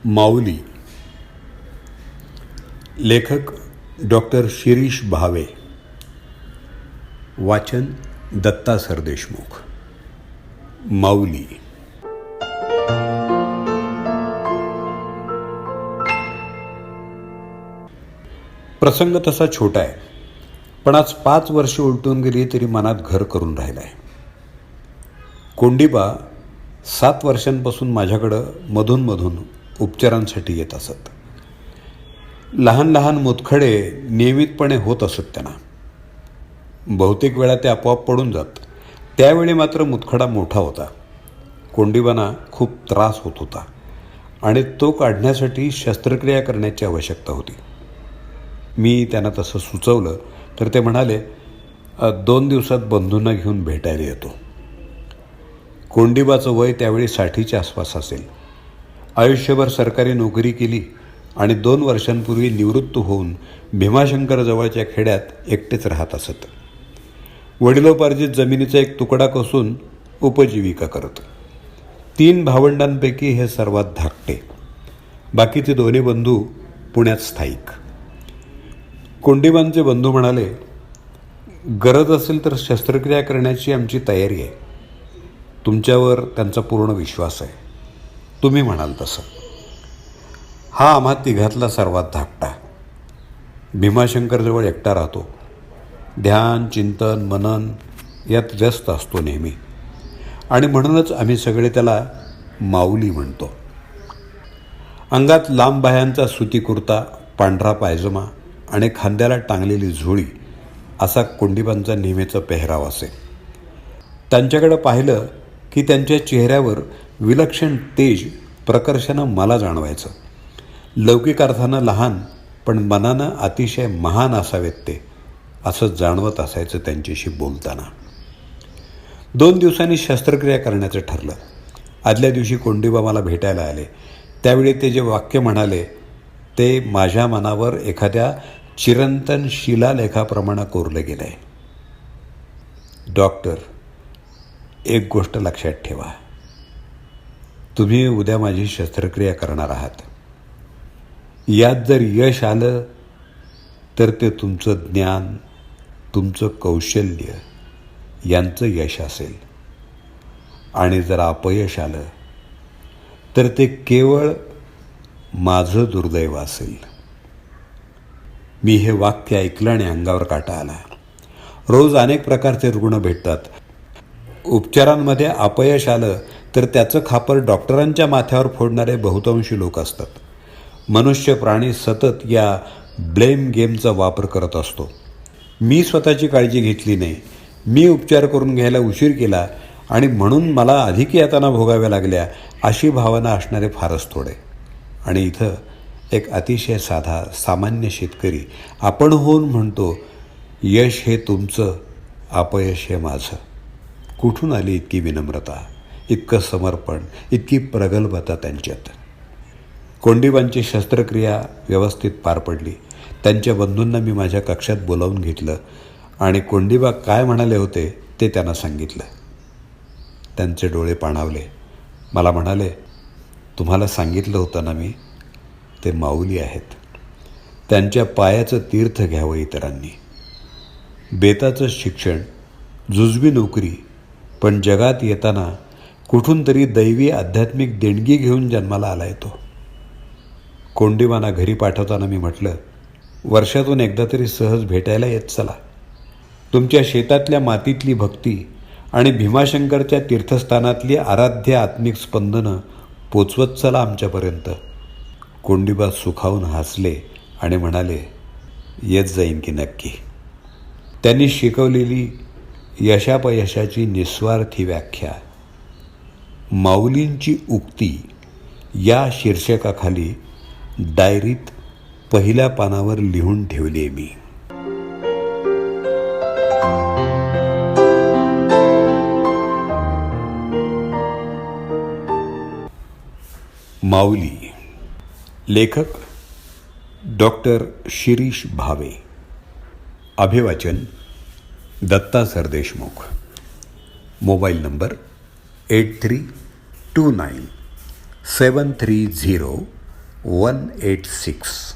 माऊली. लेखक डॉक्टर शिरीष भावे. वाचन दत्ता सरदेशमुख. माऊली. प्रसंग तसा छोटा आहे, पण आज 5 वर्ष उलटून गेली तरी मनात घर करून राहिलाय. कोंडीबा 7 वर्षांपासून माझ्याकडं मधून उपचारांसाठी येत असत. लहान लहान मुतखडे नियमितपणे होत असत त्यांना. बहुतेक वेळा ते आपोआप पडून जात. त्यावेळी मात्र मुतखडा मोठा होता. कोंडीबांना खूप त्रास होत होता आणि तो काढण्यासाठी शस्त्रक्रिया करण्याची आवश्यकता होती. मी त्यांना तसं सुचवलं तर ते म्हणाले, 2 दिवसात बंधूंना घेऊन भेटायला येतो. कोंडीबाचं वय त्यावेळी 60च्या आसपास असेल. आयुष्यभर सरकारी नोकरी केली आणि 2 वर्षांपूर्वी निवृत्त होऊन भीमाशंकर जवळच्या खेड्यात एकटेच राहत असत. वडिलोपार्जित जमिनीचा एक तुकडा कसून उपजीविका करत. 3 भावंडांपैकी हे सर्वात धाकटे. बाकीचे दोन्ही बंधू पुण्यात स्थायिक. कोंडीबांचे बंधू म्हणाले, गरज असेल तर शस्त्रक्रिया करण्याची आमची तयारी आहे. तुमच्यावर त्यांचा पूर्ण विश्वास आहे. तुम्ही म्हणाल तसं. हा आम्हा तिघातला सर्वात धाकटा. भीमाशंकरजवळ एकटा राहतो. ध्यान, चिंतन, मनन यात व्यस्त असतो नेहमी, आणि म्हणूनच आम्ही सगळे त्याला माऊली म्हणतो. अंगात लांब बाह्यांचा सुती कुर्ता, पांढरा पायजमा आणि खांद्याला टांगलेली झोळी असा कोंडीबांचा नेहमीचा पेहराव असे. त्यांच्याकडे पाहिलं की त्यांच्या चेहऱ्यावर विलक्षण तेज प्रकर्षानं मला जाणवायचं. लौकिक अर्थानं लहान पण मनानं अतिशय महान असावेत ते, असं जाणवत असायचं त्यांच्याशी बोलताना. 2 दिवसांनी शस्त्रक्रिया करण्याचं ठरलं. आदल्या दिवशी कोंडीबा मला भेटायला आले. त्यावेळी ते जे वाक्य म्हणाले ते माझ्या मनावर एखाद्या चिरंतन शिलालेखाप्रमाणे कोरलं गेलं आहे. डॉक्टर, एक गोष्ट लक्षात ठेवा. तुम्ही उद्या माझी शस्त्रक्रिया करणार आहात. यात जर यश आलं तर ते तुमचं ज्ञान, तुमचं कौशल्य यांचं यश असेल, आणि जर अपयश आलं तर ते केवळ माझं दुर्दैव असेल. मी हे वाक्य ऐकलं आणि अंगावर काटा आला. रोज अनेक प्रकारचे रुग्ण भेटतात. उपचारांमध्ये अपयश आलं तर त्याचं खापर डॉक्टरांच्या माथ्यावर फोडणारे बहुतांशी लोक असतात. मनुष्य प्राणी सतत या ब्लेम गेमचा वापर करत असतो. मी स्वतःची काळजी घेतली नाही, मी उपचार करून घ्यायला उशीर केला आणि म्हणून मला अधिक यातना भोगाव्या लागल्या, अशी भावना असणारे फारच थोडे. आणि इथं एक अतिशय साधा सामान्य शेतकरी आपण होऊन म्हणतो, यश हे तुमचं, अपयश हे माझं. कुठून आली इतकी विनम्रता, इतकं समर्पण, इतकी प्रगल्भता त्यांच्यात? कोंडीबांची शस्त्रक्रिया व्यवस्थित पार पडली. त्यांच्या बंधूंना मी माझ्या कक्षात बोलावून घेतलं आणि कोंडीबा काय म्हणाले होते ते त्यांना सांगितलं. त्यांचे डोळे पाणावले. मला म्हणाले, तुम्हाला सांगितलं होतं ना मी, ते माऊली आहेत. त्यांच्या पायाचं तीर्थ घ्यावं इतरांनी. बेताचं शिक्षण, जुजबी नोकरी, पण जगात येताना कुठून तरी दैवी आध्यात्मिक देणगी घेऊन जन्माला आला येतो. कोंडीबांना घरी पाठवताना मी म्हटलं, वर्षातून एकदा तरी सहज भेटायला येत चला. तुमच्या शेतातल्या मातीतली भक्ती आणि भीमाशंकरच्या तीर्थस्थानातली आराध्य आत्मिक स्पंदनं पोचवत चला आमच्यापर्यंत. कोंडीबा सुखावून हसले आणि म्हणाले, येत जाईन की नक्की. त्यांनी शिकवलेली यशापयशाची निस्वार्थी व्याख्या, माऊलींची उक्ती या शीर्षकाखाली डायरीत पहिल्या पानावर लिहून ठेवली आहे मी. माऊली. लेखक डॉक्टर शिरीष भावे. अभिवाचन दत्ता सरदेशमुख. Mobile number 8329730730 186